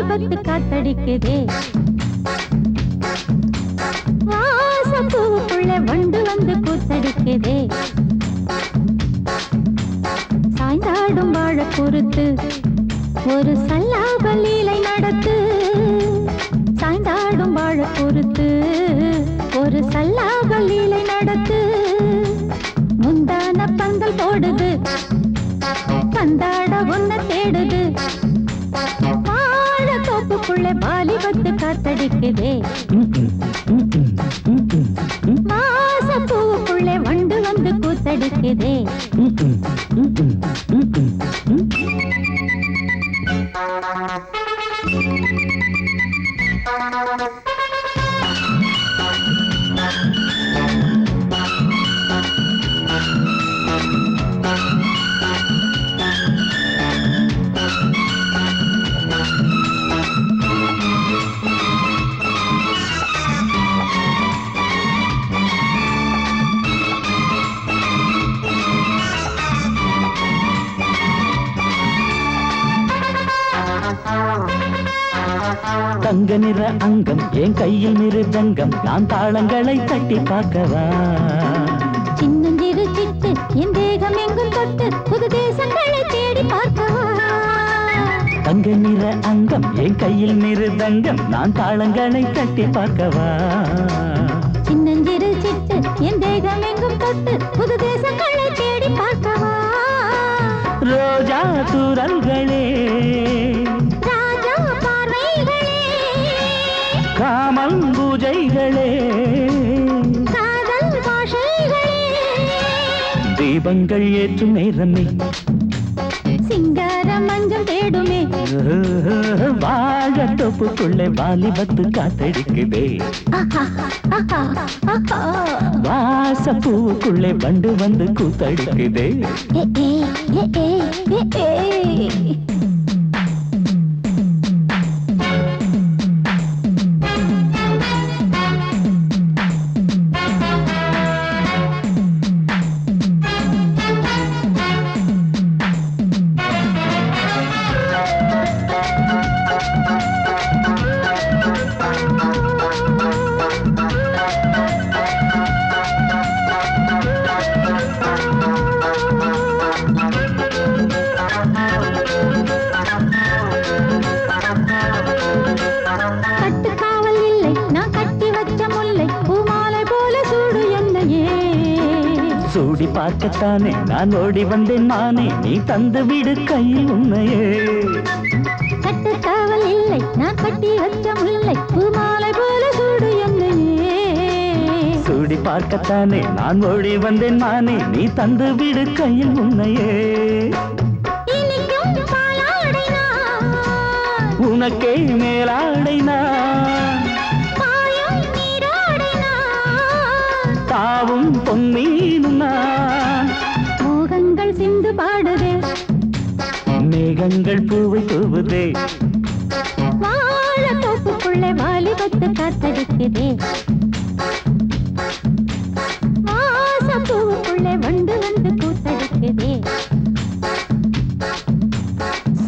வாலிபத்து காத்தடிக்குதே வாசப்பூவுக்குள்ள வண்டு வந்து கூத்தடிக்குதே சாய்ந்தாடும் வாழ பொறுத்து ஒரு சல்லாப லீலை நடத்து சாய்ந்தாடும் வாழ பொறுத்து ஒரு சல்லாப லீலை நடத்து முந்தான பந்தல் போடுது பந்தாட உன்ன தேடுது வாழ தோப்புக்குள்ள வாலிபத்து காத்தடிக்குதே வாசப்பூவுக்குள்ள வண்டு வந்து கூத்தடிக்குதே தங்க நிற அங்கம் என் கையில் மிருதங்கம் நான் தாளங்களை தட்டி பார்க்கவா சின்னஞ்சிறு சிட்டு என் தேகம் எங்கும் தொட்டு புது தேசங்களை தேடி பார்க்கவா தங்க நிற அங்கம் என் கையில் மிருதங்கம் நான் தாளங்களை தட்டி பார்க்கவா சின்னஞ்சிறு சிட்டு என் தேகம் எங்கும் தொட்டு புது தேசங்களை தேடி பார்க்கவா ரோஜா தூரல்களே காமல் பூஜைகளே காதல் பாஷைகளே தீபங்கள் ஏற்றும் நேரமே சிங்கார மஞ்சள் தேடுமே வாழ தொப்புக்குள்ளே வாலிபத்து காத்தடிக்குதே வாசப்பூவுக்குள்ளே வண்டு வந்து கூத்தடிக்குதே சூடி பார்க்கத்தானே நான் ஓடி வந்தேன் மானே நீ தந்து விடு கையில் உன்னையே கட்டு காவல் இல்லை நான் கட்டி வச்ச முல்லை பூமாலை போல சூடு என்னையே சூடி பார்க்கத்தானே நான் ஓடி வந்தேன் மானே நீ தந்து விடு கையில் உன்னையே உனக்கே மேலாடைனா தாவும் பொன்னீனுனா மோகங்கள் சிந்து பாடுதே மேகங்கள் பூவை தூவுதே வாழ தோப்புக்குள்ளே வாலிபத்து காத்தடிக்குதே வாசப்பூவுக்குள்ளே வண்டு வந்து கூத்தடிக்குதே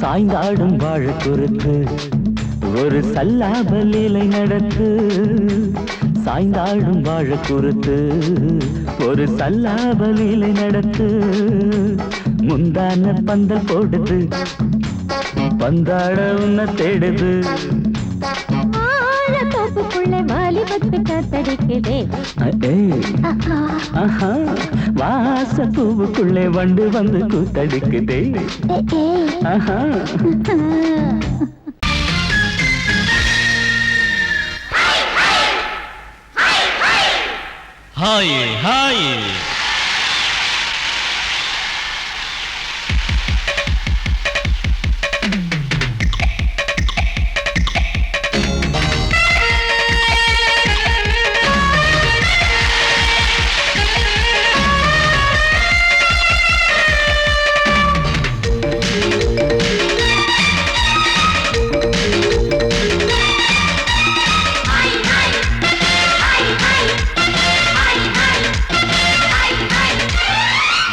சாய்ந்தாடும் வாழ குறுத்து ஒரு சல்லாப லீலை நடத்து சாய்ந்தாடும் வாழ குறுத்து ஒரு சல்லாப லீலை நடத்து முந்தான பந்தல் போடுது பந்தாட உன்ன தேடுது வாழ தோப்புக்குள்ளே வாலிபத்து காத்தடிக்குதே வாசப்பூவுக்குள்ளே வண்டு வந்து கூத்தடிக்குதே ஹாய் ஹாய்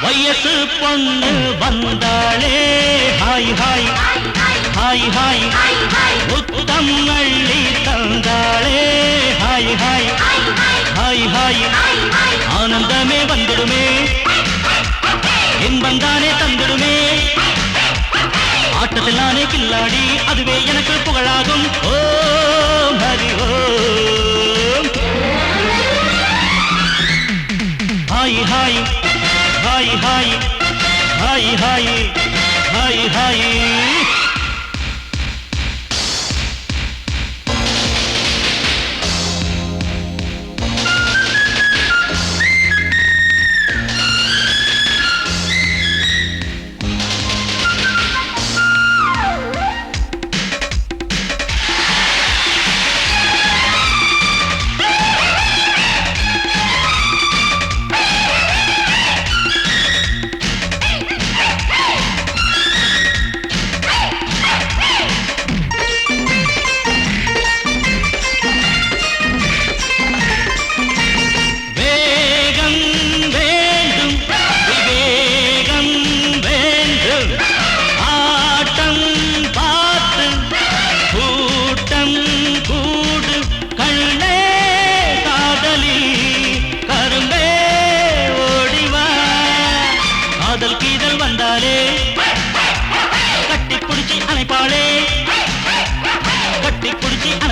வயசு பொண்ணு வந்தாளே ஹாய் ஹாய் ஹாய் ஹாய் முத்தம் அள்ளி தந்தாளே ஹாய் ஹாய் ஹாய் ஹாய் ஆனந்தமே வந்துடுமே இன்பந்தானே தந்துடுமே ஆட்டத்தில் நானே கில்லாடி அதுவே எனக்கு புகழாகும் Om Hari Om hi hi hi hi hi hi hi hi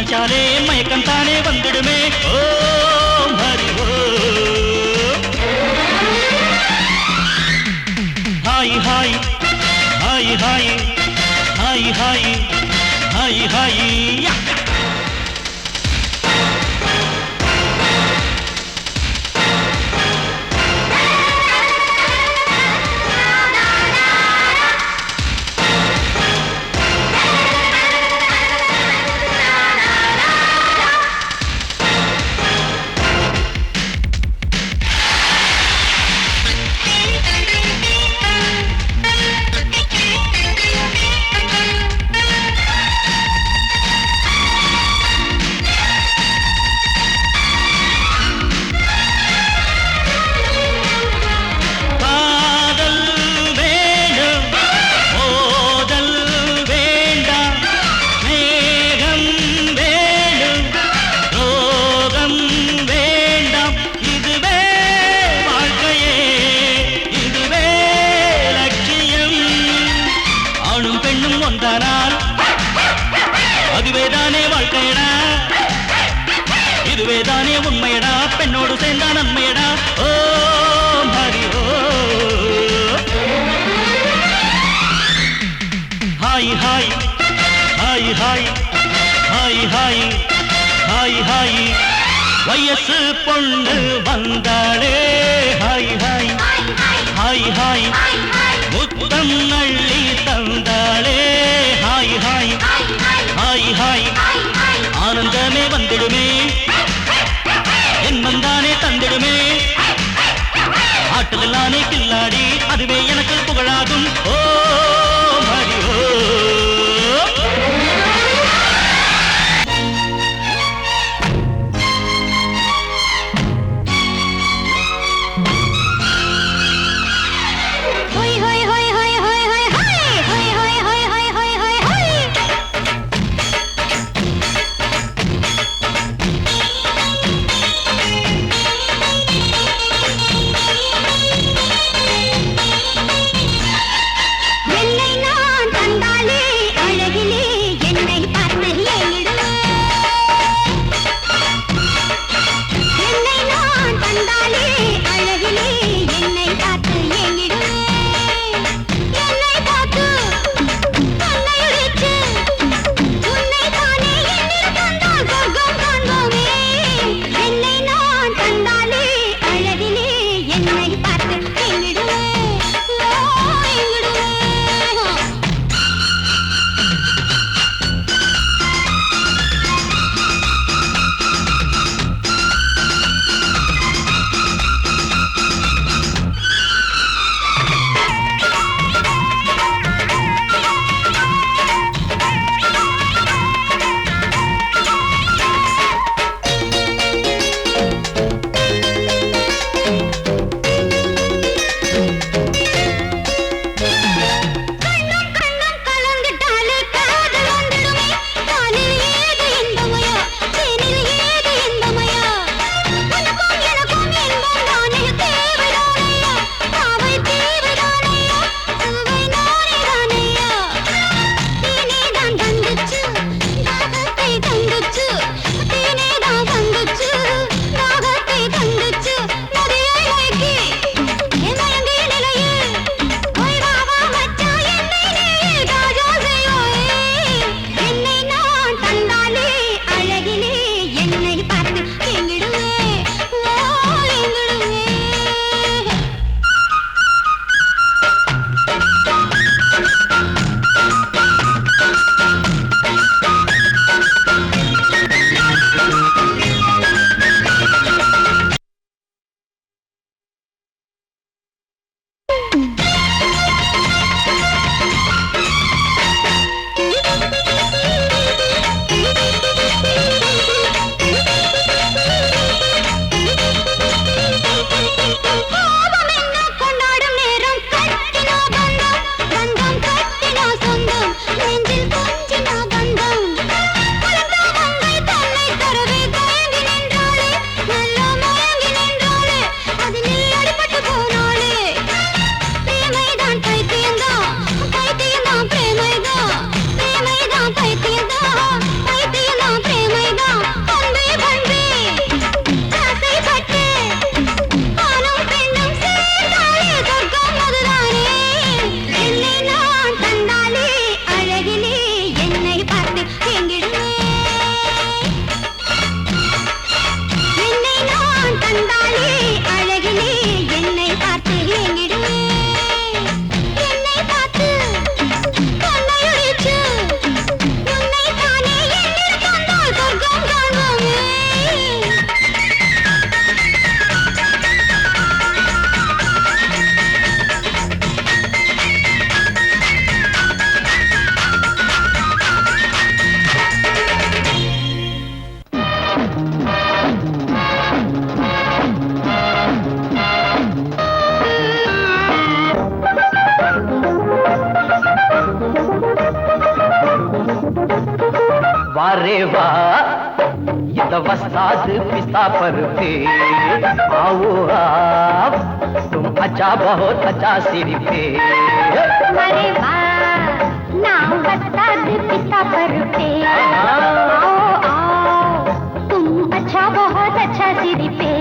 அணைச்சாலே மயக்கம் தானே வந்துடுமே Om Hari Om hi hi hi hi hi hi hi hi அதுவேதானே வாழ்க்கையடா இதுவேதானே உண்மையடா பெண்ணோடு சேர்ந்தா நன்மையடா Om Hari Om hi hi hi hi hi hi hi hi வயசு பொண்ணு வந்தாளே ஹாய் ஹாய் ஹாய் ஹாய் முத்தம் அள்ளி தந்தாளே ஹாய் ஹாய் ஹாய் ஹாய் ஆனந்தமே வந்துடுமே என்மந்தானே தந்திடுமே ஆட்டத்தில் நானே கில்லாடி அதுவே எனக்கு புகழாகும் ஓம் ஹரி ஓம் ஹோய் ஹோய் ஹோய் ஹோய் ஹோய் ஹோய் ஹோய் ஹோய் ஹோய் ஹோய் ஹோய் ஹோய் ஹோய் वारे वाह ये तो वस्ताद पिस्ता पर थे आओ आप तुम अच्छा बहुत अच्छा सिर पे अरे वाह नाम वस्ताद पिस्ता पर थे आओ आओ तुम अच्छा बहुत अच्छा सिर पे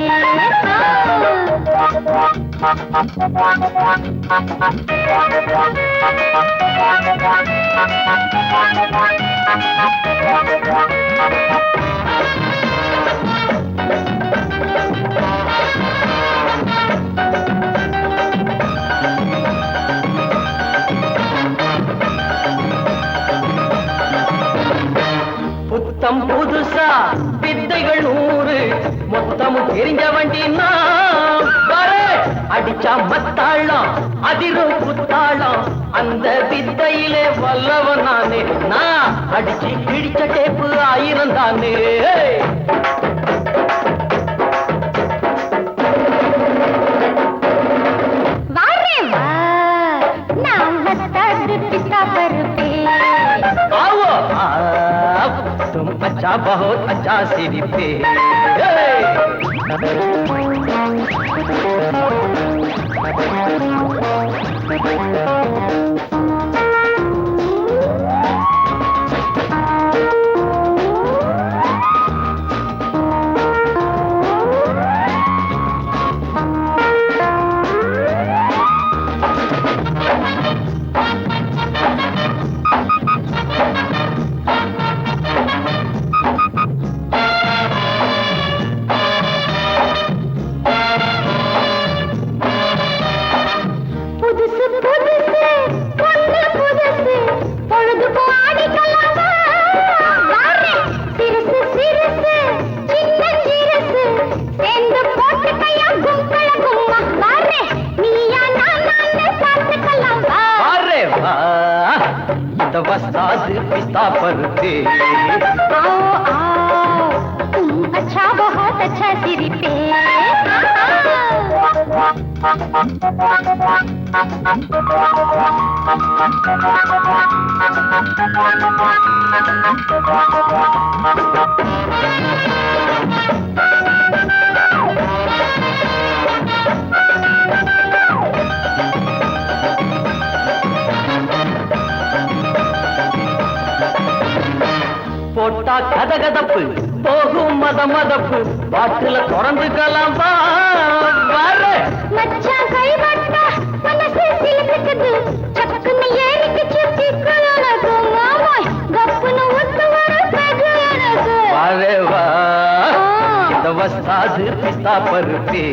புத்தம் புதுசா வித்தைகள் 100 மொத்தமும் தெரிஞ்ச வண்டி அடிச்சா மத்தாளம் அதிரும் புத்தாளம் அந்த வித்தையிலே வல்லவன் நானே நான் அடிச்சு கிழிச்ச டேப்பு 1000 தானே वारे वाह नाम वस्ताद पिस्ता पर थे आओ आप तुम अच्छा बहुत अच्छा सिर पे वस्ताद पिस्ता पर थे आओ आओ तुम अच्छा बहुत अच्छा सिर पे போட்டா கதகதப்பு போகும் மதமதப்பு பாட்டுல தொடர்ந்துக்கலாம் மச்சான் கை வட்டா மனசு சிலுக்குது சக்குன்னு ஏறிக்கு சுத்தி கலனது மாமோய் கப்புன்னு ஒத்து வர பகலனது वारे वाह ये तो वस्ताद पिस्ता पर थे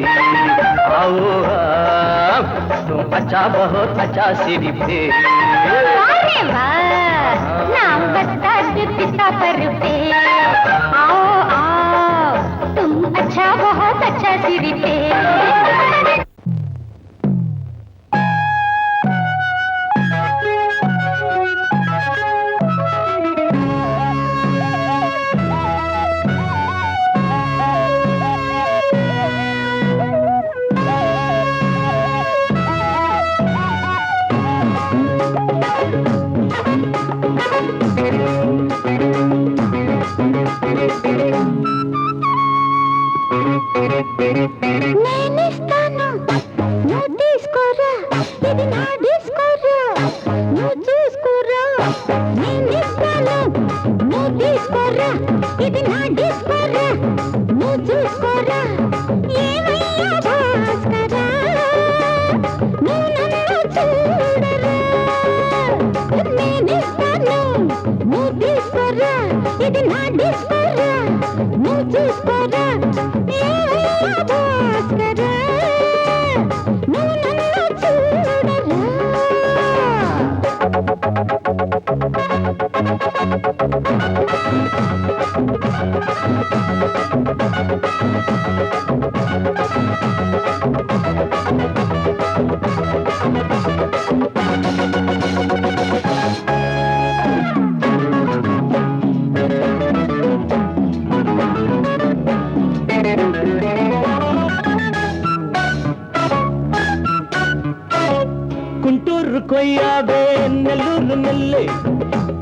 आओ आप तुम अच्छा बहुत अच्छा सिर पे वारे वाह नाम वस्ताद पिस्ता पर थे आओ आओ तुम अच्छा बहुत अच्छा सिर पे నేనిస్తాను నువ్వు తీసుకోరా ఇది నా డిస్కోరా నువ్వు చూసుకోరా నేనిస్తాను నువ్వు తీసుకోరా ఇది నా డిస్కోరా నువ్వు చూసుకోరా ఏమయ్యా భాస్కరా నువ్వు నన్ను చూడరా నేనిస్తాను నువ్వు తీసుకోరా ఇది నా డిస్కోరా నువ్వు చూసుకోరా ఏమయ్యా భాస్కరా నువ్వు నన్ను చూడరా గుంటూరు కొయ్యావే నెల్లూరు నెల్లే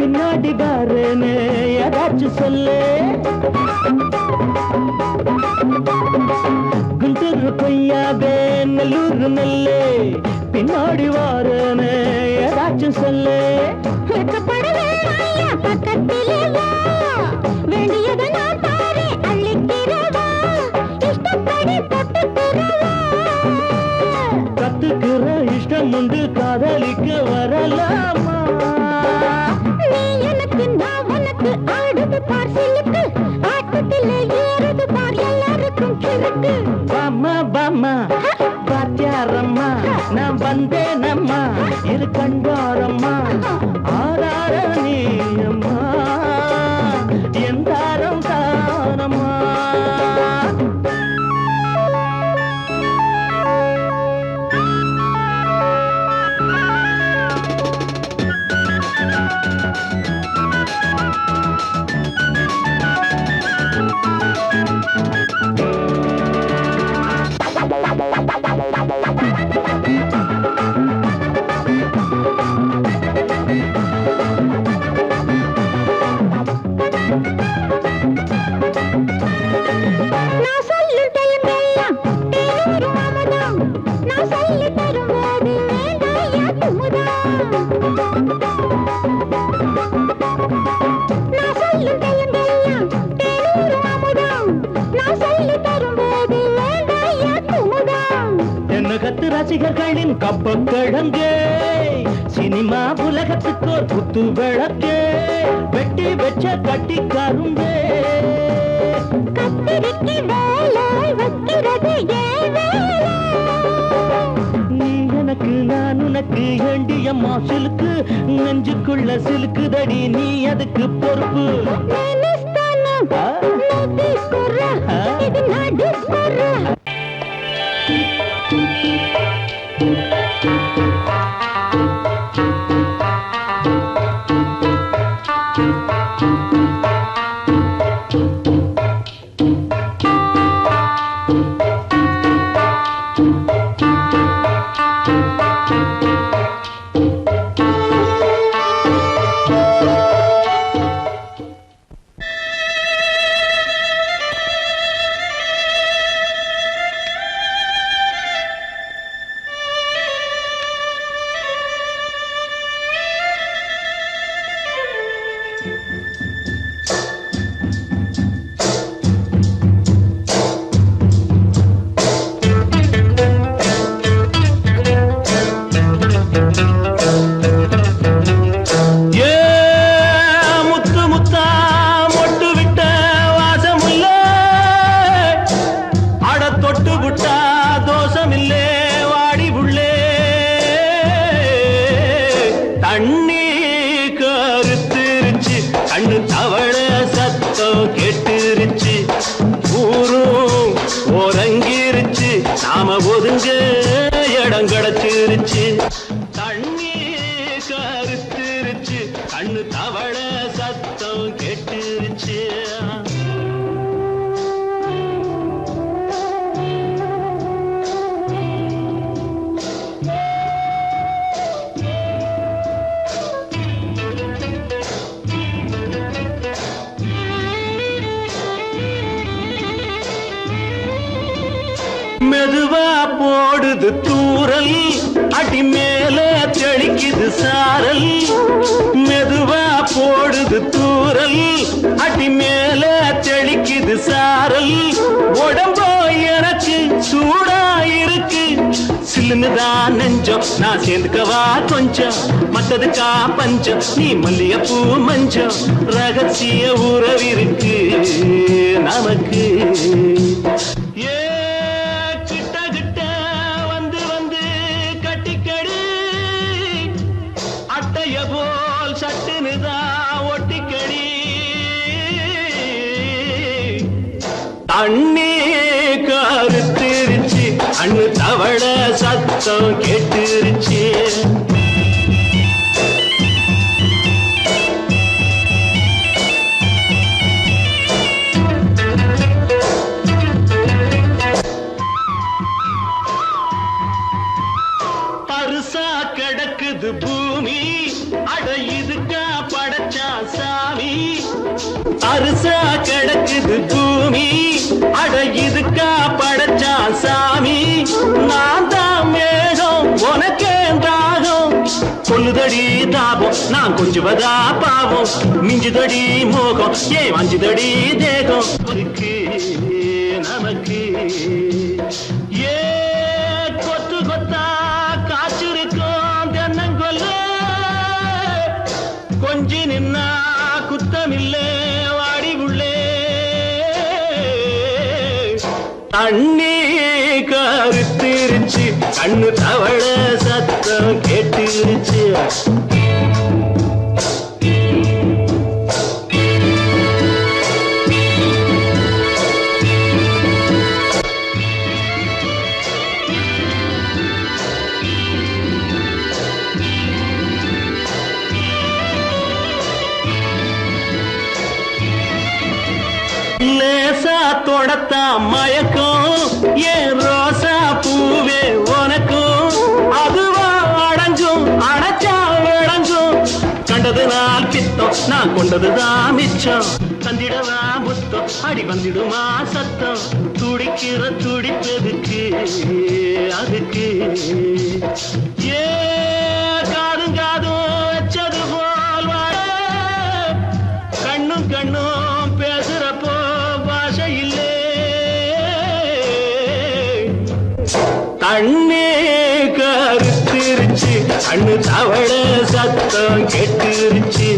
பின்னாடி பாருன்னு ஏதாச்சும் சொல்லு. குண்டூர் கொய்யாவே நல்லூர் நெல்லு பின்னாடி வாருன்னு ஏதாச்சும் சொல்லு. பக்கத்திலே வா, வேண்டியதை நான் தாரேன் அள்ளிக்கிறவா, இஷ்டப்படி தொட்டுக்கிறவா. கத்துக்கிற இஷ்டம் உண்டு காதலிக்க வரலாமா? நீ எனக்கு நான் உனக்கு ஆடுது பார் சிலுக்கு, ஆட்டத்திலே ஏறுது பார் எல்லாருக்கும் கிழக்கு. பாமா பாமா பாத்தியாரம்மா நான் வந்தேனம்மா இரு கண்டாரம்மா ஆதார நீயம்மா எந்தாரம் தானம்மா. நான் சொல்லும் டைமெல்லாம் தேனூரும் அமுதம், நான் சொல்லி தரும்போது வேண்டாயா குமுதம். நான் சொல்லும் டைமெல்லாம் தேனூரும் அமுதம், நான் சொல்லி தரும்போது வேண்டாயா குமுதம். என்ன கத்து ரசிகர்களின் கப்பக்கிழங்கே சினிமா உலகத்துக்கோர் குத்து விளக்கே வெட்டி வச்ச கட்டி கரும்பே. கத்திரிக்கு வேலை வைக்கிறது ஏன் வேலை? நீ எனக்கு நான் உனக்கு ஏண்டியம்மா சிலுக்கு நெஞ்சுக்குள்ள சிலுக்குதடி நீ அதுக்கு பொறுப்பு. నేనిస్తాను తీసుకోరా ఇది నా డిస్కోరా. ஒதுங்க இடம் கிடைச்சிருச்சு, தண்ணி கருத்துருச்சு, கண்ணு தவள சத்தம் கெட்டுருச்சு. மெதுவா போடுது தூரல், அடி மேல தெளிக்குது சாரல். மெதுவா போடுது தூரல், அடி மேல தெளிக்குது சாரல். உடம்போ எனக்கு சூடா இருக்கு, சில்லுன்னுதான் நெஞ்சம், நான் சேர்ந்துக்கவா கொஞ்சம், மத்ததுக்கா பஞ்சம், நீ மல்லிகைப்பூ மஞ்சம். ரகசிய உறவிருக்கு நமக்கு. போல் சட்டுனுதான் ஒட்டிக்கடி, தண்ணி கருத்துருச்சு, அண்ணு தவள சத்தம் கேட்டுருச்சு. பருசா கிடக்குது பூமி, அட இதுக்கா படைச்சா அரிசா கிடக்குது பூமி அட இதுக்கா படைச்சா சாமி நான் தான் மேகம் உனக்கே தாகம் கொல்லுதடி தாபம் நான் கொஞ்சுவதா பாவம் மிஞ்சுதடி மோகம் ஏன் வஞ்சுதடி தேகம் நமக்கு ஏ கொத்து கொத்தா காய்ச்சிருக்கும் தென்னங்கொல்ல கொஞ்சி நின்னா குத்தமில்லே வாடி உள்ளே தண்ணி கருத்திருச்சு கண்ணு தவள சத்தம் கேட்டுருச்சு லேசா தொடத்தா மயக்கம் ஏன் ரோசா பூவே உனக்கும் அதுவா அடைஞ்சும் அடைச்சா விளைஞ்சும் கண்டது நாள் பித்தம் நான் கொண்டதுதான் மிச்சம் தந்திடவா புத்தம் அடி வந்திடுமா சத்தம் துடிக்கிற துடிப்பதுக்கு அதுக்கு ஏ காதும் காதும் வச்சது போல் வாழ கண்ணும் கண்ணும் பேசுறப்போ பாஷை இல்லே தண்ணே கருத்திருச்சு கண்ணு தவள சத்தம் கெட்டுருச்சு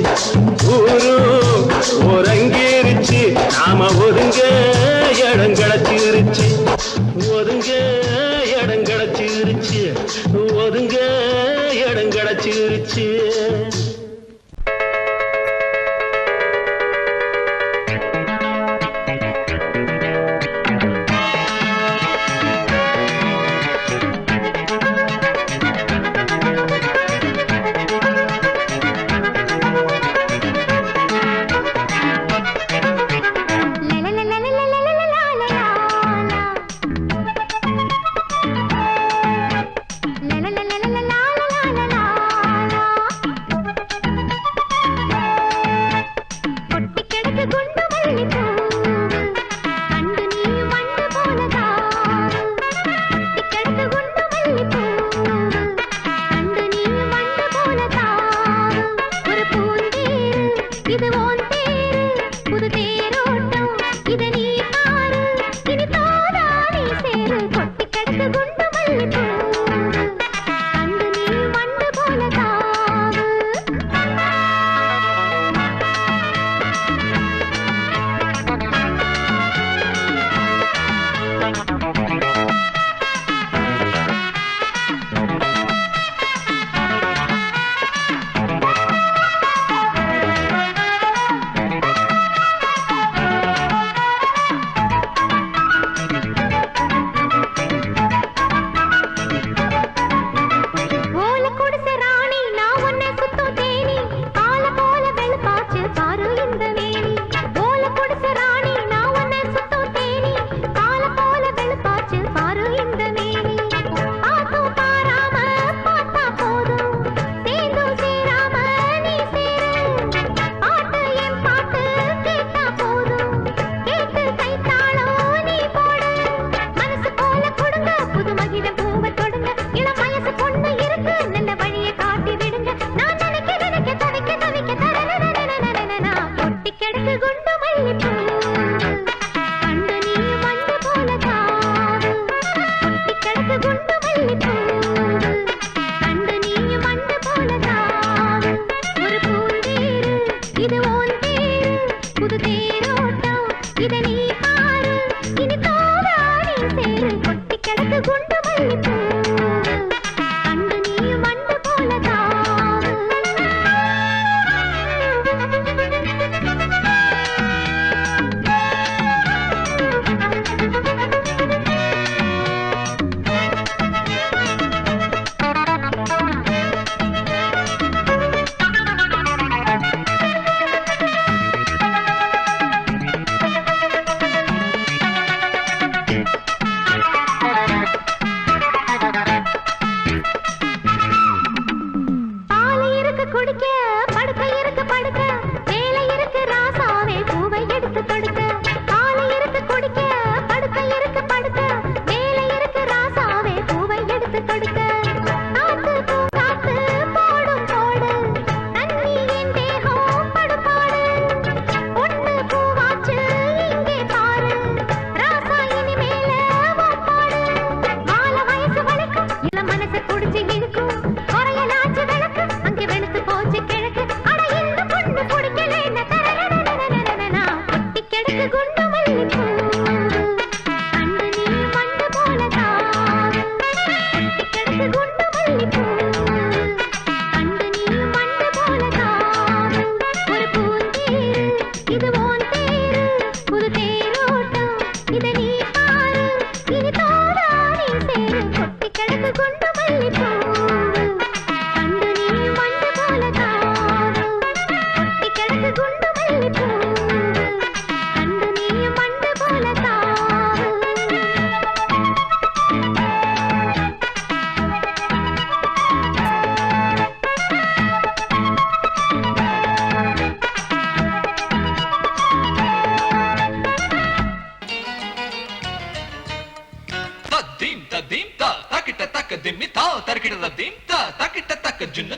ஊரும் ஒரங்கிருச்சு நாம ஒதுங்க இடம் கிடச்சிருச்சு ஒதுங்க இடம் கிடச்சிருச்சு ஒதுங்க இடம் கிடச்சிருச்சு குடிக்க படுக்க இருக்கு படுக்க வேலை இருக்கு ராசாவே பூவை தக்கிட்ட தக்க ஜுன்னு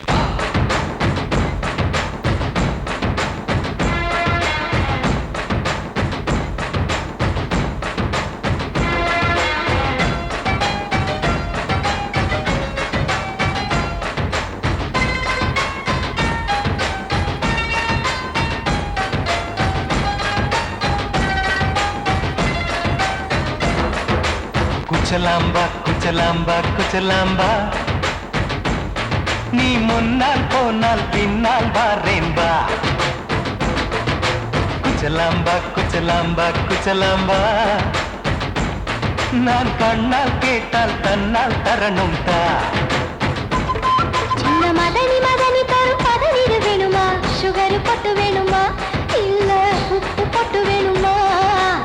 குச்சலாம்பா குச்சலாம்பா குச்சலாம்பா நீ முன்னால் போனால் பின்னால் வாரேன்பா குச்சலாம்பா குச்சலாம்பா குச்சலாம்பா நான் கண்ணால் கேட்டால் தன்னால் தரணும் தா சின்ன மதனி மதனி தரும் பதனிடு வேணுமா சுகர் பொட்டு வேணுமா இல்ல உப்பு பொட்டு வேணுமா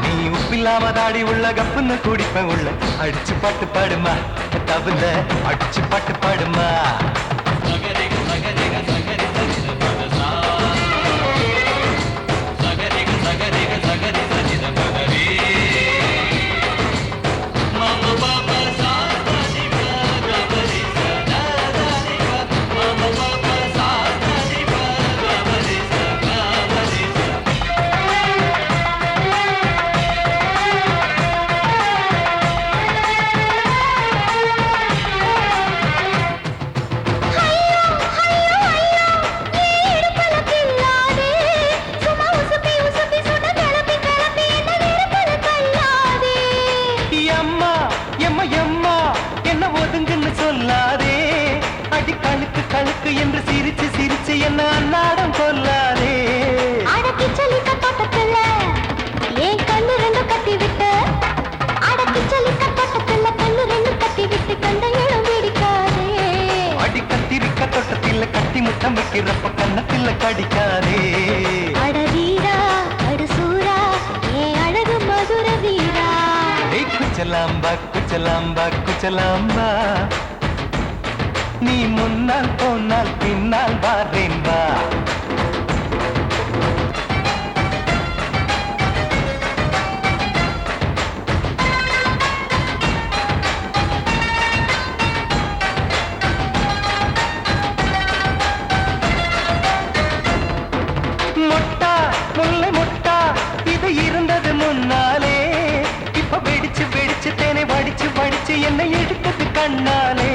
நீ உப்பில்லாம தாடி உள்ள கப்புன்னு குடிப்பேன் உள்ள அடிச்சு பாட்டு பாடுமா தவிர அடிச்சு பாட்டு பாடுமா கழுக்கு என்று சிரிச்சு சிரிச்சு என்ன அன்னாடம் கொல்லாதே அடக்கி சலிக்க தோட்டத்துல ஏன் கண்ணு ரெண்டு கட்டி விட்டு அடக்கி சலிக்க தோட்டத்துல கண்ணு ரெண்டு கட்டி விட்டு கண்ட இடம் பிடிக்காதே அடி கத்திரிக்க தோட்டத்தில் கட்டி முத்தம் வைக்கிறப்ப கண்ணத்தில் கடிக்காதே அட வீரா அடு சூரா ஏன் அழகு மதுர வீரா குச்சலாம்பா குச்சலாம்பா குச்சலாம்பா நீ முன்னால் போனால் பின்னால் வாரேன்பா மொட்டா முல்லை மொட்டா இது இருந்தது முன்னாலே இப்ப வெடிச்சு வெடிச்சு தேனை வடிச்சு வடிச்சு என்னை எடுத்தது கண்ணாலே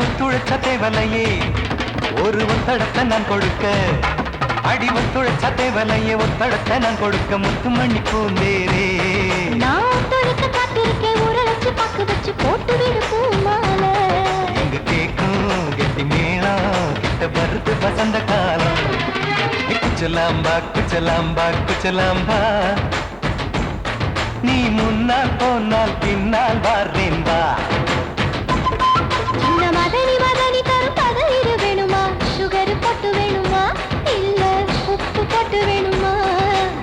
ஒத்துழைச்ச தேவலையே ஒரு ஒத்தடத்தை நான் கொடுக்க அடி ஒத்துழைச்ச தேவலையே ஒத்தடத்தை நான் கொடுக்க முத்துமணி பூந்தேரே நான் ஒத்துழைக்க காத்திருக்கேன் உரளைச்சு பக்கு வச்சு போட்டு விடு பூமாலை எங்க கேக்கும் கெட்டி மேளம் கிட்ட வருது வசந்த காலம் குச்சலாம்பா குச்சலாம்பா குச்சலாம்பா நீ முன்னால் போனால் பின்னால் வாரேன்பா சின்ன மதனி மதனி தரும் பதனிடு வேணுமா சுகர் பொட்டு வேணுமா இல்ல உப்பு பொட்டு வேணுமா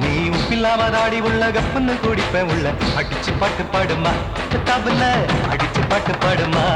நீ உப்பில்லாம தாடி உள்ள கப்புன்னு குடிப்பேன் உள்ள அடிச்சு பாட்டு பாடுமா தபல அடிச்சு பாட்டு பாடுமா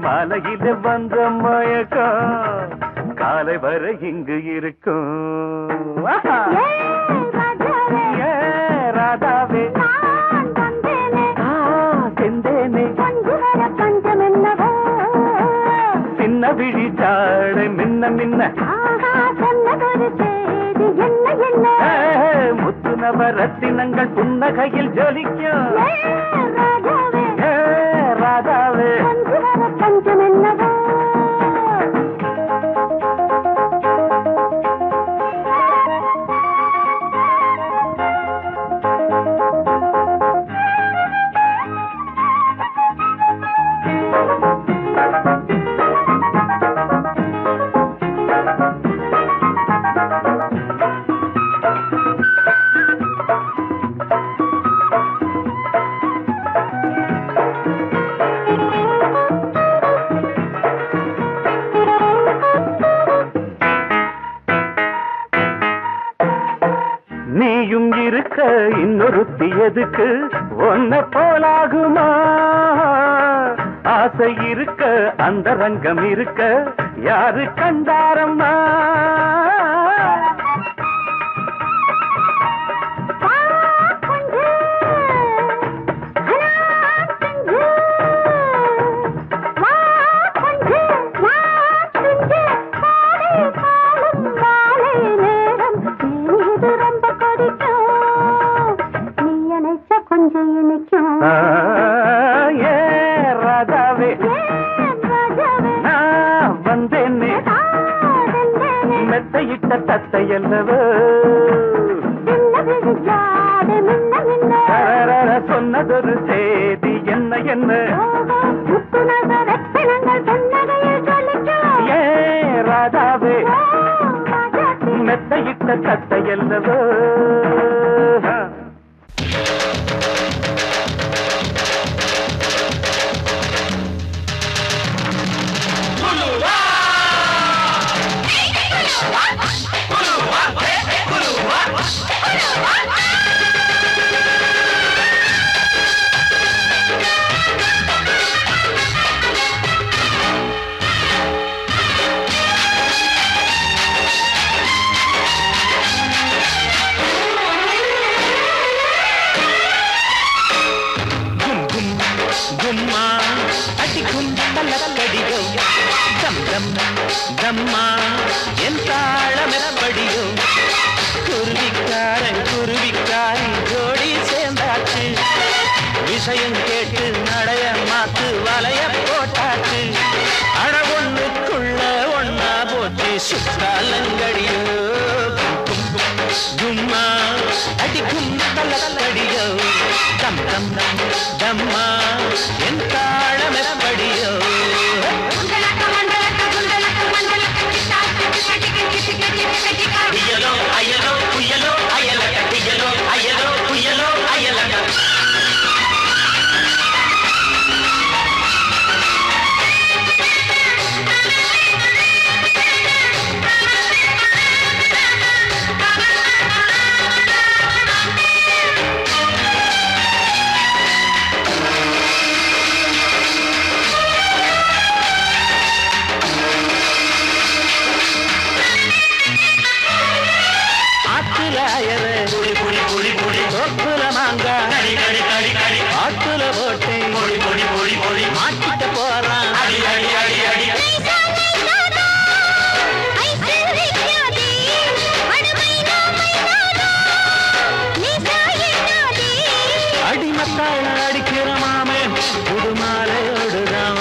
மாலையில வந்த மயக்கம் காலை வரை இங்கு இருக்கும் ராதாவே செந்தேனே சின்ன விழி சாடை மின்ன மின்ன முத்து நவரத்தினங்கள் புன்னகையில் ஜொலிக்கும் ராதாவே பஞ்சம் என்னவோ நீயும் இருக்க இன்னொருத்தி எதுக்கு ஒன்ன போலாகுமா ஆசை இருக்க அந்த ரங்கம் இருக்க யாரு கண்டாரம்மா ராதாவே நான் வந்தேனே மெத்தையிட்ட தத்தையல்லவோ சொன்னதொரு செய்தி என்ன என்ன ஏ ராதாவே மெத்தையிட்ட தத்தையல்லவோ தம்மா என் தாளமெப்படியோ குருவிக்காரி ஜோடி சேர்ந்தாச்சு விஷயம் கேட்டு நடைய மாத்து வலைய போட்டாச்சு அட ஒண்ணுக்குள்ள ஒன்னா போச்சு சுத்தாலங்கடியோ கும்மா அடிக்கும் தலக்கடியோ தம் தம் தம்மா என் தாளமெப்படியோ ஆட்டுல போட்டு மாட்டிட்ட போறான் அடிமத்தாள் அடிக்கிற மாமே புதுமாலையோடுதான்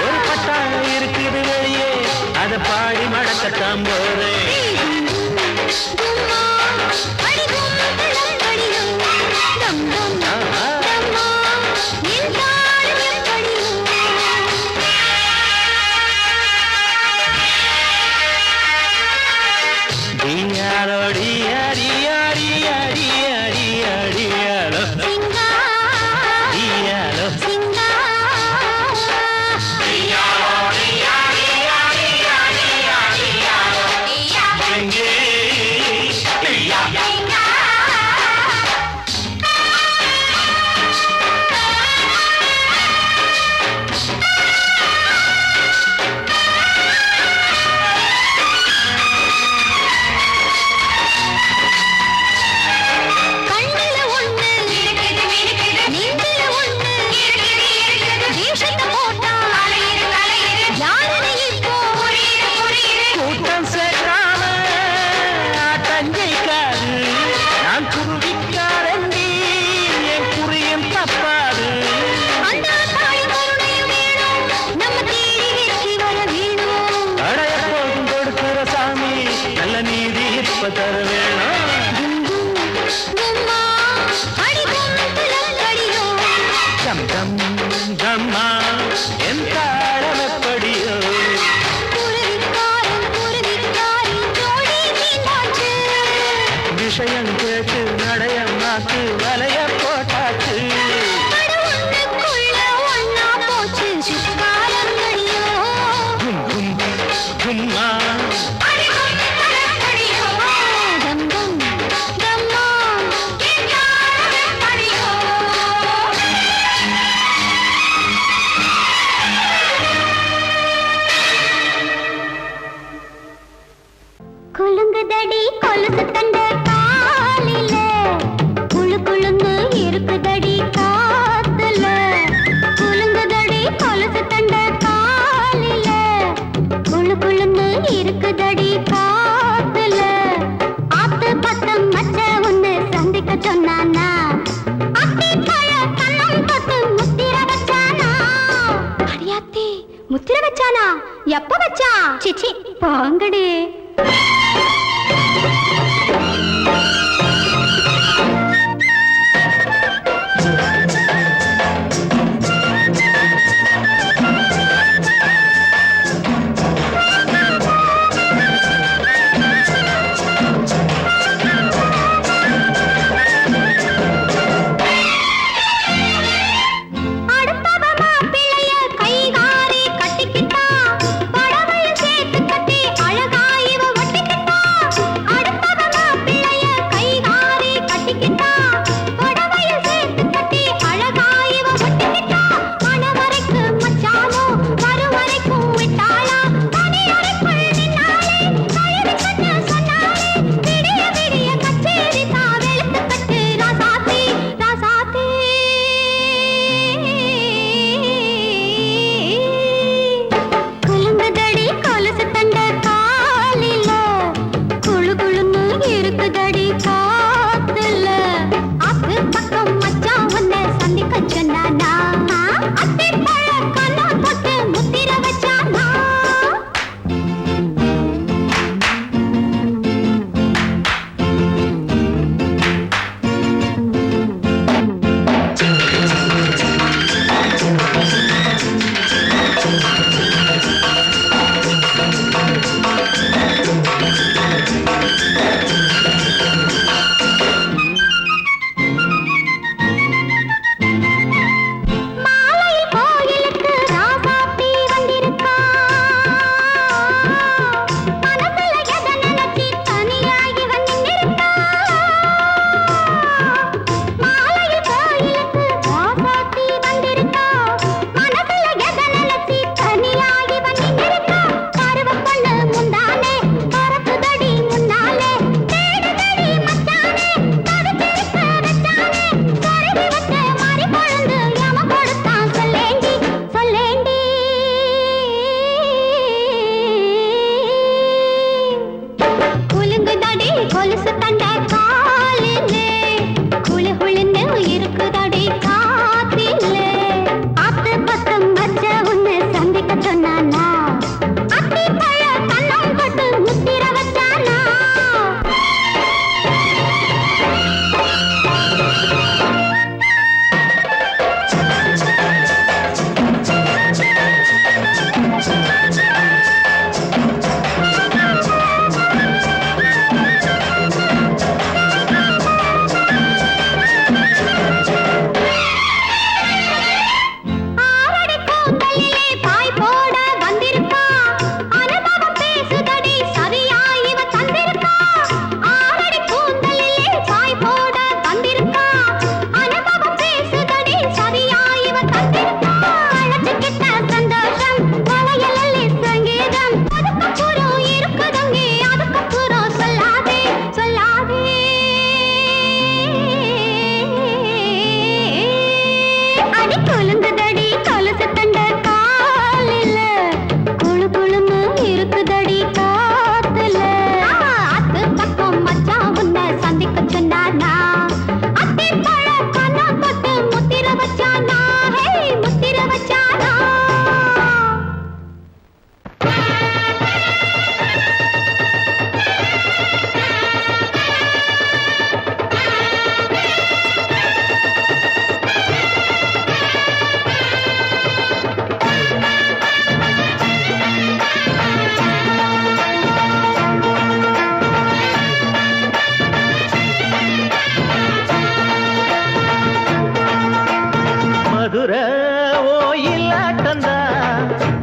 ஒரு பட்டாளம் இருக்குது வெளியே அதை பாடி மடக்கத்தான் போறேன் ஆத்தி முத்திர வச்சானா? எப்ப வச்சா? சிச்சி பாங்கடி.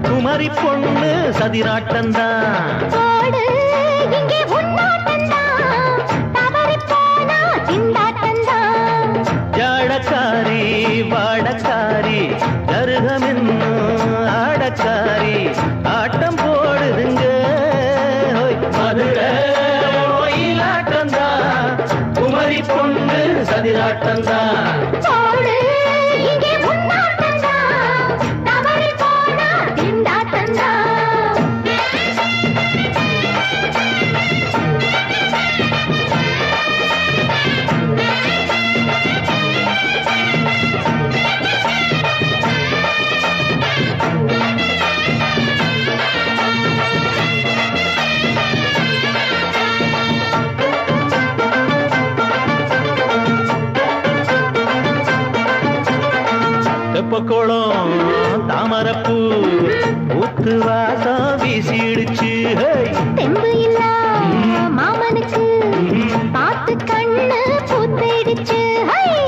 குமரி பொண்ணு சதிராட்டந்தான் ஜாடக்காரி வாடக்காரி தருகமென்னு ஆடக்காரி ஆட்டம் போடுதுங்க மதுரை கோயிலாட்டந்தான் குமரி பொண்ணு சதிராட்டந்தான் குளம் தாமரப்பூ ஊத்து வாசம் வீசிடுச்சு தெம்பு இல்ல மாமனுக்கு பார்த்து கண்ணு பூத்திடுச்சு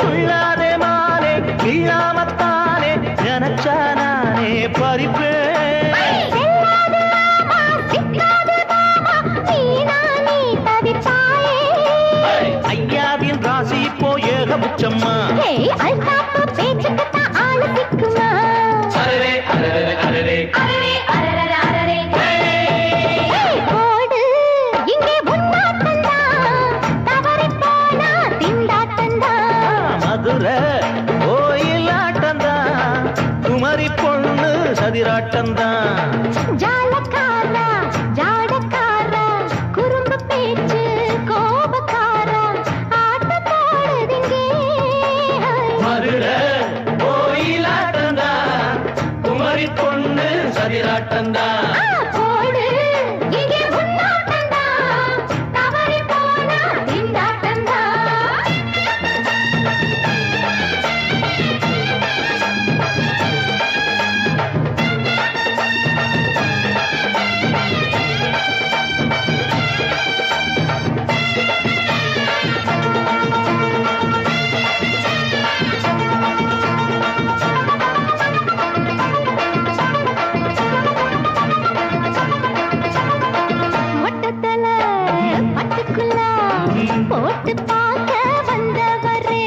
உள்ளாதே மானே இல்லாமத்தானே நினைச்சா நானே பறிப்பேன் ஐயாவின் ராசி இப்போ ஏகபட்சம்மா பேச்சுக்குத்தான் ஆளு சிக்குமா அரரே அரரே அரரே அரரே அரரே அரரே ஓடு இங்கே உன்னாட்டந்தான் தவறி போனா திண்டாட்டந்தான் மதுரை கோயிலாட்டந்தான் குமரி பொண்ணு சதிராட்டந்தான் ஜாலக்காரா ஜாடக்காரா குறும்பு பேச்சு கோபக்காரா ஆட்ட போடுதிங்கே மதுரை கோயிலாட்டந்தான் குமரி பொண்ணு சதிராட்டந்தான் ஓடு இங்கே உன்னாட்டந்தான் தவறி போனா திண்டாட்டந்தான் மொட்டத்தல பட்டுக்குள்ள போட்டு பார்க்க வந்தவரே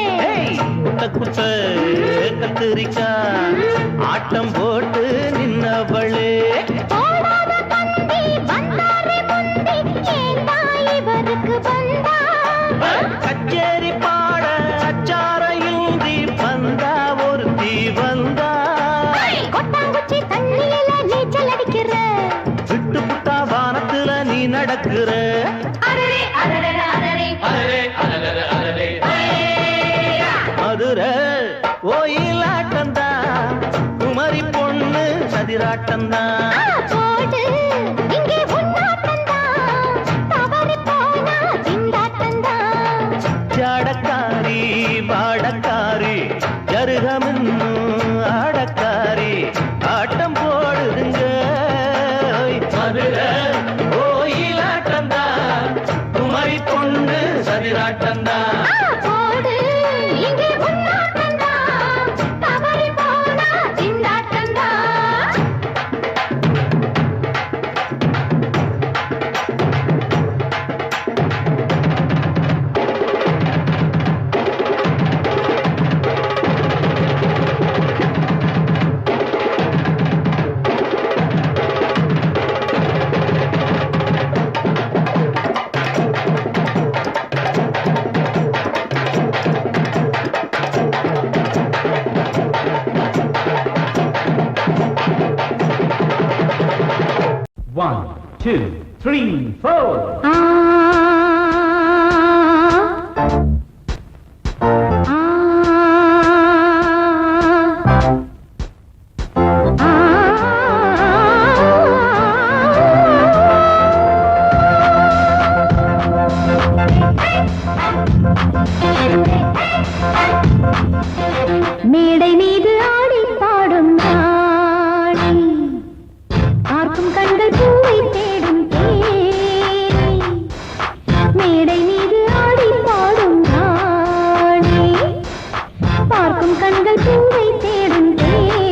குட்ட குட்ட கத்திரிக்கா ஆட்டம் போட்டு நின்னவளே போடாத பந்தி வந்தாரே முந்தி ஏண்டா இவருக்கு வந்தா கச்சேரி பாட அச்சாரையுந்தி வந்தா ஒருத்தி வந்தா கொட்டாங்குச்சி தண்ணியில நீச்சல் அடிக்கிற விட்டு புட்டா வானத்துல நீ நடக்கிற அரரே அரரே அரரே அரரே அரரே அரரே மதுரை கோயிலாட்டந்தான் குமரி பொண்ணு சதிராட்டந்தான் போடு இங்கே உன்னாட்டந்தான் தவறி போனா திண்டாட்டந்தான் ஜாடக்காரி பாடக்காரி ஜருகமின்னும் ஆடக்காரி ஆட்டம் போடுதுங்க மதுரை கோயிலாட்டந்தான் குமரி பொண்ணு சதிராட்டந்தான் போடு இங்கே உன்னாட்டந்தான் தவறி போனா திண்டாட்டந்தான் One, two, three, four. மேடை மீது ஆடி பாடும் நாணி பார்க்கும் கண்கள் பூவை தேடும் தேனி மேடை மீது ஆடி பாடும் நாணி பார்க்கும் கண்கள் பூவை தேடும் தேனி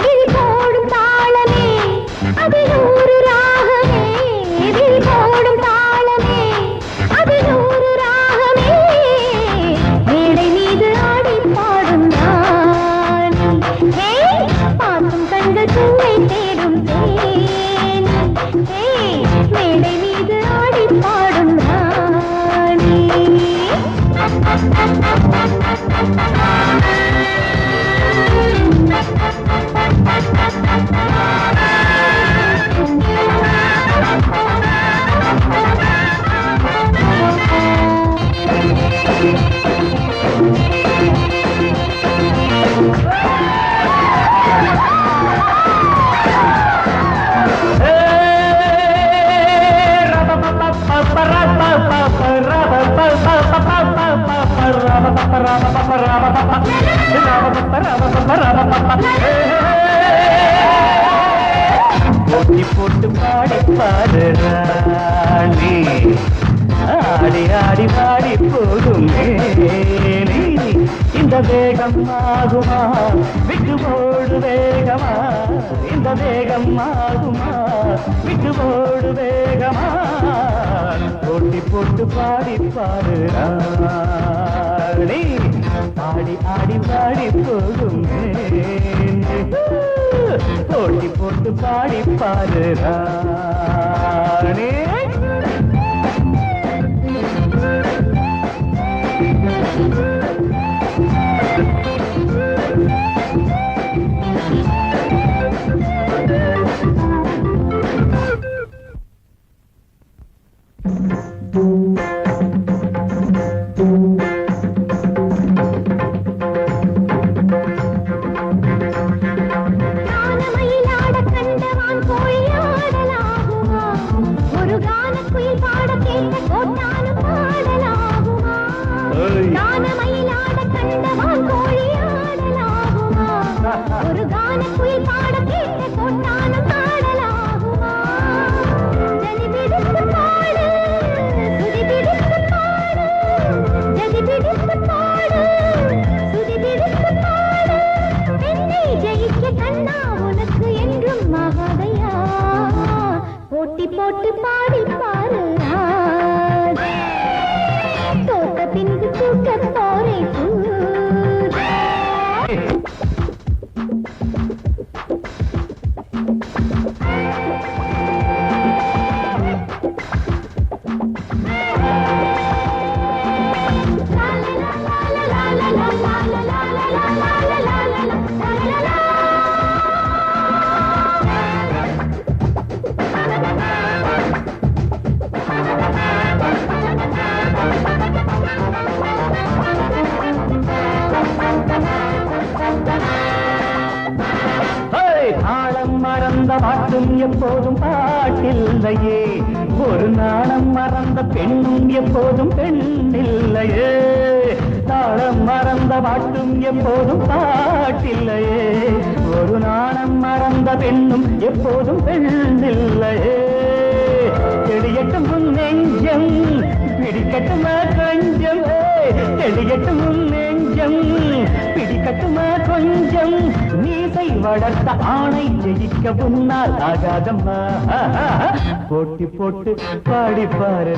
விழி போடும் தாளமே அது நூறு ராகமே விழி போடும் தாளமே அது நூறு ராகமே மேடை மீது ஆடி பாடும் நாணி பார்க்கும் கண்கள் பூவை தேடும் தேனி மேடை மீது ஆடி பாடும் ராணி பாடி பாரு ராணி ஆடி ஆடி பாடி போகும் மேனி இந்த வேகம் ஆகுமா விட்டு போடு வேகமா இந்த வேகம் ஆகுமா விட்டு போடு வேகமா போட்டி போட்டு பாடி பாரு ராணி ஆடி ஆடி பாடி போகும் மேனி போட்டி போட்டு பாடி பாரு ராணி போட்டி போட்டு பாடி பாரு தோட்ட பின்பு தூக்க போரே பாட்டும் எப்போதும் பாட்டில்லையே ஒரு நாணம் மறந்த பெண்ணும் எப்போதும் பெண்ணில்லையே தாளம் மறந்த பாட்டும் எப்போதும் பாட்டில்லையே ஒரு நாணம் மறந்த பெண்ணும் எப்போதும் பெண்ணில்லையே தெளியட்டும் உன் நெஞ்சம் பிடிக்கட்டுமா கொஞ்சம் தெளியட்டும் உன் நெஞ்சம் பிடிக்கட்டுமா கொஞ்சம் நீசை வளர்த்த ஆணை ஜெயிக்க முன்னால் ஆகாதம்மா போட்டி போட்டு பாடி பாரு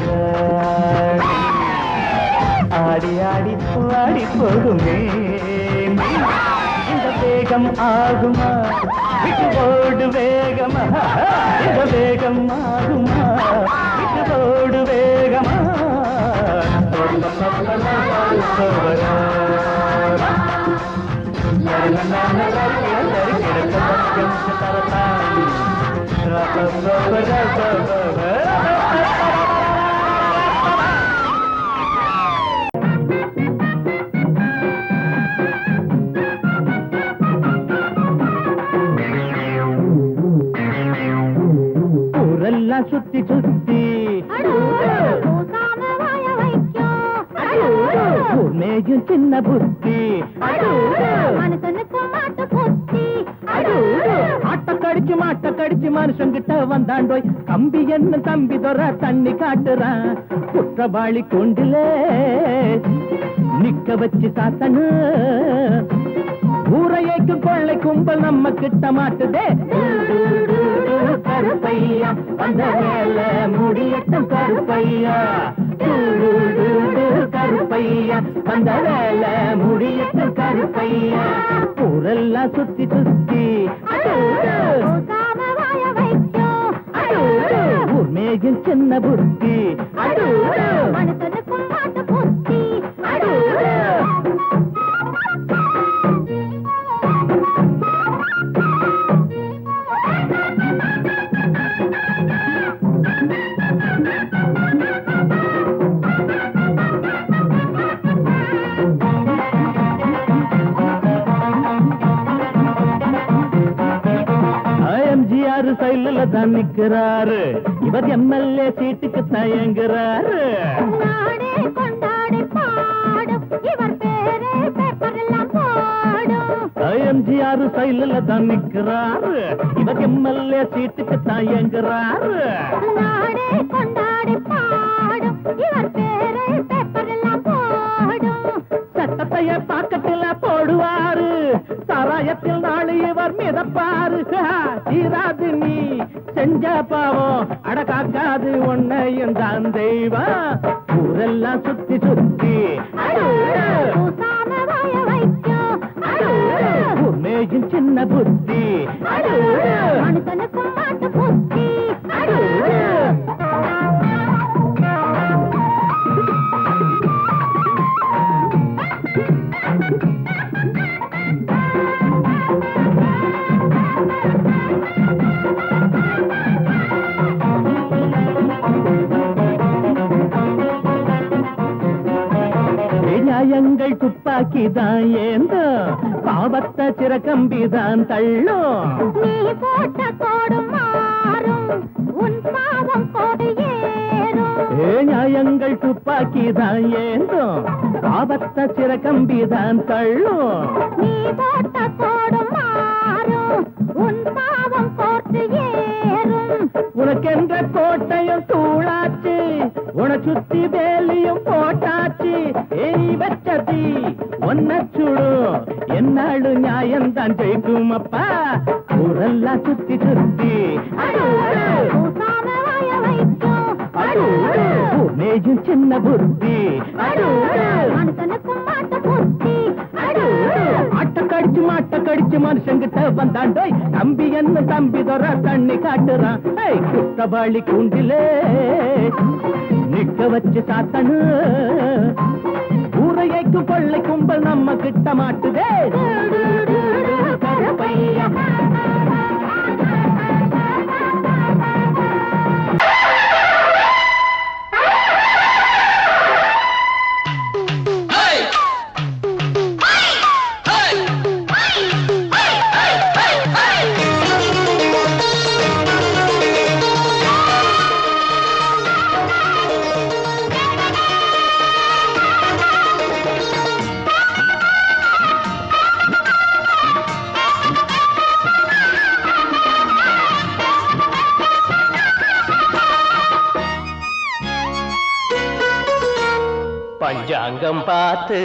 ஆடி ஆடி பாடி போகுமே இந்த வேகம் ஆகுமா விட்டு போடு வேகமா இந்த வேகம் ஆகுமா விட்டு போடு வேகமா ஊரெல்லாம் சுத்தி சுத்தி மேயும் சின்ன புத்தி மாட்ட கடிச்சு மனுஷங்கிட்ட வந்தாண்டோய் கம்பி என்ன தம்பி தொற தண்ணி காட்டுறான் குற்றவாளி கொண்டுல நிக்க வச்சு சாத்தனு ஊரையைக்கு கொள்ளை கும்பல் நம்ம கிட்ட மாட்டுதே கருப்பையா அந்த மேல முடியட்டும் கருப்பையா கருப்பையா அந்த வேலை முடியட்டும் கருப்பையா ஊரெல்லாம் சுத்தி சுத்தி ஊர் மேகில் சின்ன புத்தி மனுஷனுக்கும் மாட்டு புத்தி சைடுல தான் நிக்கிறாரு இவர் எம்எல்ஏ சீட்டுக்கு தயங்குறாரு எம்ஜிஆர் சைலில் தான் நிக்கிறாரு, இவர் எம்எல்ஏ சீட்டுக்கு தான் எங்குறாரு. நாடே கொண்டாடி பாடும் இவர் பேரை பேப்பரெல்லாம் போடும். சட்டத்தைய பாக்கத்துல போடுவாரு, சாராயத்தில் நாளை இவர் மிதப்பாரு. தீராது நீ செஞ்ச பாவம், அடக்காக்காது உன்னையும் தான் தெய்வம். ஊரெல்லாம் சுத்தி சுத்தி பூசாம வாய வைக்கும் உண்மையும் சின்ன புத்தி மனுஷனுக்கும் மாட்டு புத்தி. நியாயங்கள் துப்பாக்கிதான் ஏந்தோ, பாவத்தை சிறக்கம்பிதான் தள்ளும். நீ போட்ட கோடு மாறும் உன் பாவம் கோடு ஏறும். நியாயங்கள் துப்பாக்கிதான் ஏந்தோ, பாவத்தை சிறக்கம்பிதான் தள்ளும். நீ போட்ட கோடு மாறும் உன் பாவம் கோட்டு ஏறும். உனக்கென்ற கோட்டையும் தூளாச்சு, உன சுத்தி வேலியும் போட்டாச்சு. ஏய் வச்சதி ஒன்ன சுடும், என்னாடு நியாயம்தான் ஜெயிக்கும் அப்பா. ஊரெல்லாம் சுத்தி சுத்தி பூசாம வாய வைக்கும் மேயும் சின்ன புத்தி. மனுஷனுக்கும் மாட்டு புத்தி. மாட்ட கடிச்சு மனுஷங்கிட்ட வந்தாண்டோய், தம்பி என்ன தம்பி தொற தண்ணி காட்டுறான். குத்தவாளி கூண்டிலே நிக்க வச்சு சாத்தனு, ஊரையைக்கு கொள்ளை கும்பல் நம்ம கிட்ட மாட்டுதே. கருப்பையா பஞ்சாங்கம் பார்த்து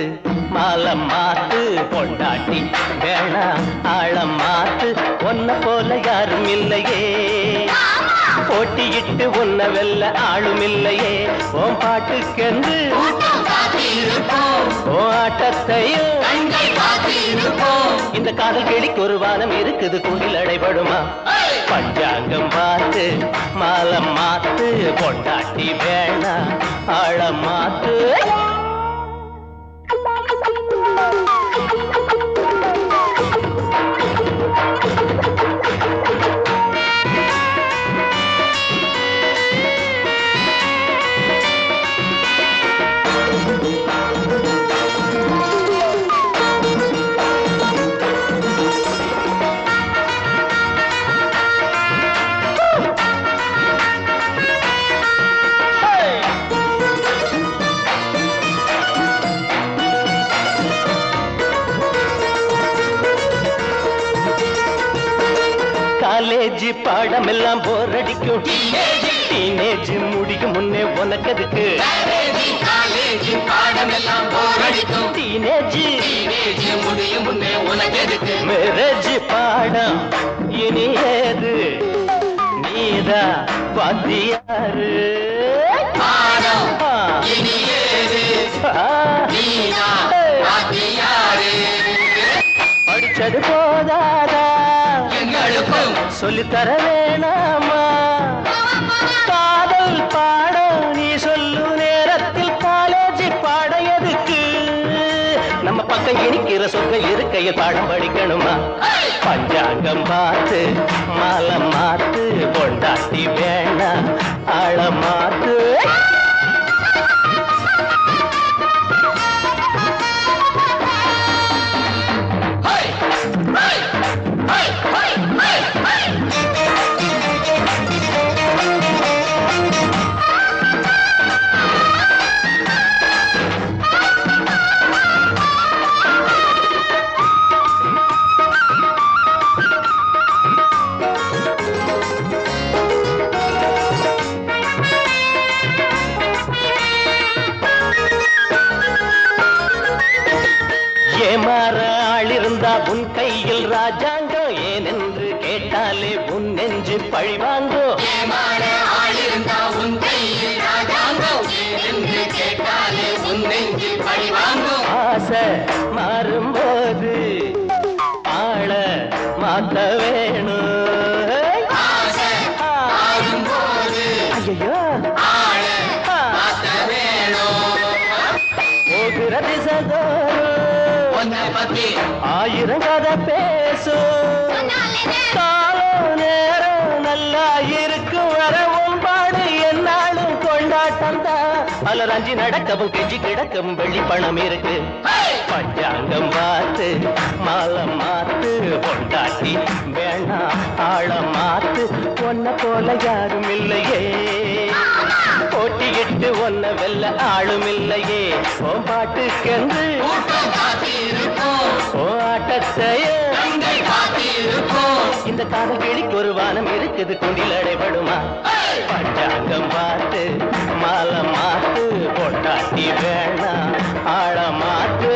மாலம் மாத்து, பொண்டாட்டி வேணா ஆழம் மாத்து. ஒன்ன போல யாரும் இல்லையே, போட்டியிட்டு உன்ன வெல்ல ஆளும் இல்லையே. உன் பாட்டுக்கென்று உன் ஆட்டத்தையும் இந்த காதல் கிளிக்கு ஒரு வானம் இருக்குது, கூடில் அடைபடுமா? பஞ்சாங்கம் பார்த்து மாலம் மாத்து, பொண்டாட்டி வேணா ஆழம் மாத்து. காலேஜ் பாடம் எல்லாம் போர் அடிக்கும், டீனேஜ் முடியும் முன்னே உனக்கு எதுக்கு? காலேஜ் பாடம் எல்லாம் போர் அடிக்கும், டீனேஜ் முடியும் முன்னே உனக்கு எதுக்கு? மேரேஜ் பாடம் இனி ஏது, நீதா பாத்தியாரு. பாடம் இனி ஏது, நீதா பாத்தியாரு. படிச்சது போதாதா எங்களுக்கும் சொல்லித்தர வேணாமா? காதல் பாடம் நீ சொல்லு நேரத்தில் காலேஜ் பாட எதுக்கு? நம்ம பக்கம் இனிக்கிற சொற்கள் இருக்கையில் பாடம் படிக்கணுமா? பஞ்சாங்கம் பார்த்து மாலம் மாத்து, பொண்டாட்டி வேணா ஆழம் மாத்து. பழி வாங்கோ ஆசை மாறும்போது ஆள மாத்த வேணும் ஐயோ போகிற திசைதோறும் ஆயிரம் கதை பேசும் காலம் நேரம் நல்லா இருக்கும் வர உன்பாடு என்னாலும் கொண்டாட்டம் தான் பலர் அஞ்சி நடக்கவும் கெஞ்சி கிடக்கவும் வெள்ளி பணம் இருக்கு பஞ்சாங்கம் பார்த்து மாலம் மாத்து கொண்டாட்டி வேணாம் ஆழம் மாத்து ஒன்ன போல யாரும் இல்லையே போட்டியிட்டு ஒன்ன வெல்ல ஆளும் இல்லையே ஓ பாட்டுக்கென்று ஓ ஆட்டத்தையே இந்த காதல் கிளிக்கு ஒரு வானம் இருக்குது கொண்டில் அடைபடுமா பஞ்சாங்கம் பார்த்து மாலை மாத்து பொட்டாட்டி வேணா ஆழ மாத்து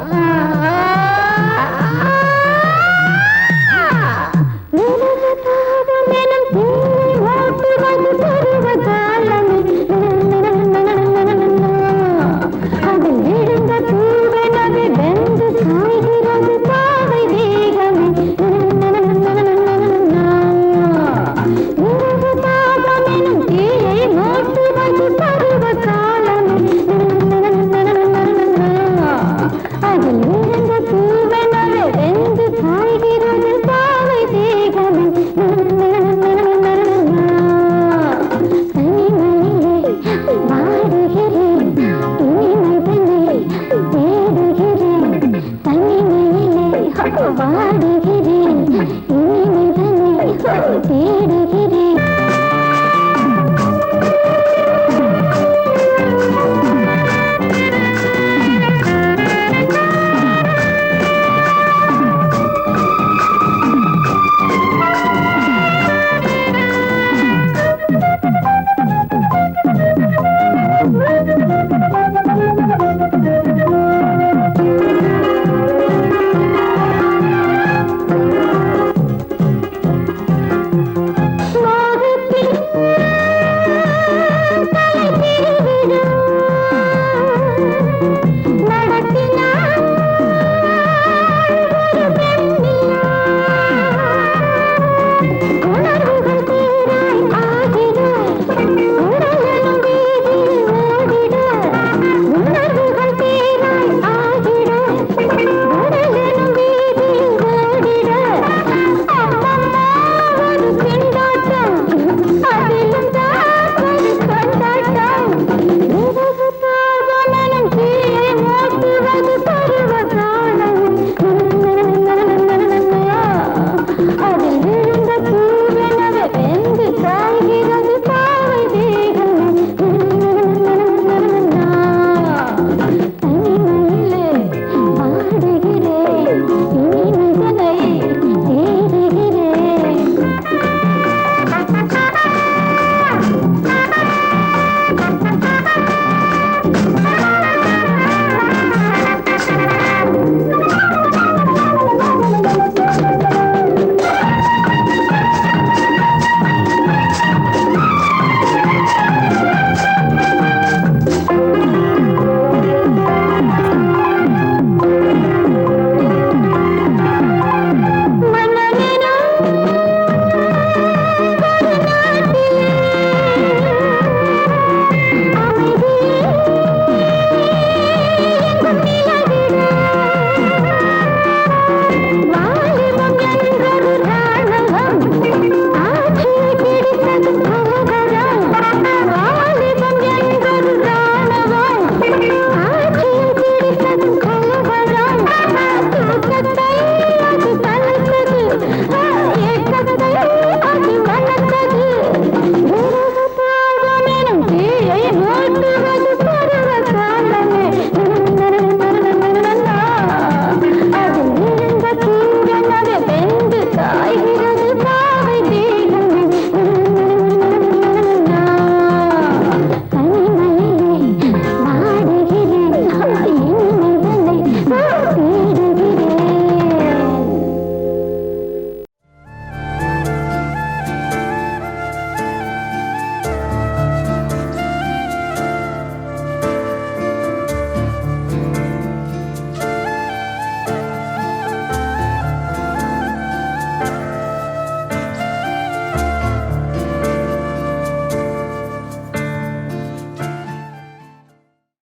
Ah